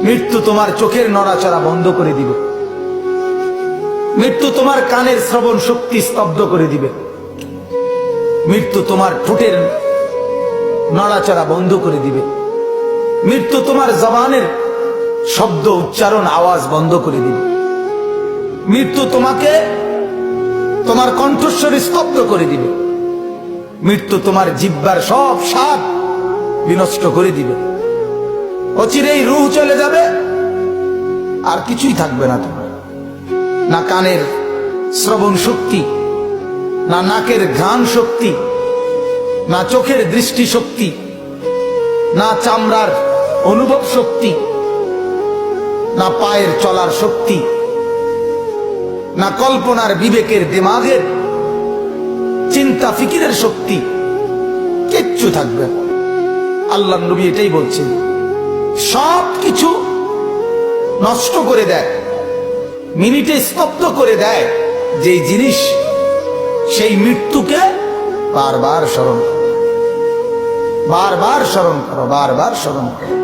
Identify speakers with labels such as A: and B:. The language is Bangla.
A: মৃত্যু তোমার চোখের নড়াচড়া বন্ধ করে দিবে, মৃত্যু তোমার কানের শ্রবণ শক্তি স্তব্ধ করে দিবে, মৃত্যু তোমার ঠোঁটের নড়াচড়া বন্ধ করে দিবে, মৃত্যু তোমার জবানের শব্দ উচ্চারণ আওয়াজ বন্ধ করে দিবে, মৃত্যু তোমাকে তোমার কণ্ঠস্বর স্তব্ধ করে দিবে, মৃত্যু তোমার জিহ্বার সব স্বাদ বিনষ্ট করে দিবে। অচিরেই রূহ চলে যাবে, আর কিছুই থাকবে না তোমার, না কানের শ্রবণ শক্তি, না নাকের ঘ্রাণ শক্তি, না চোখের দৃষ্টি শক্তি, না চামড়ার অনুভব শক্তি, না পায়ের চলার শক্তি, না কল্পনার বিবেকের দিমাগের চিন্তা ফিকিরের শক্তি, কিচ্ছু থাকবে না। আল্লাহর নবী এটাই বলছেন, সব কিছু নষ্ট করে দেয়, মিনিটে স্তব্ধ করে দেয় যেই জিনিস, সেই মৃত্যুকে বারবার স্মরণ করো, বারবার স্মরণ করো, বারবার স্মরণ করো।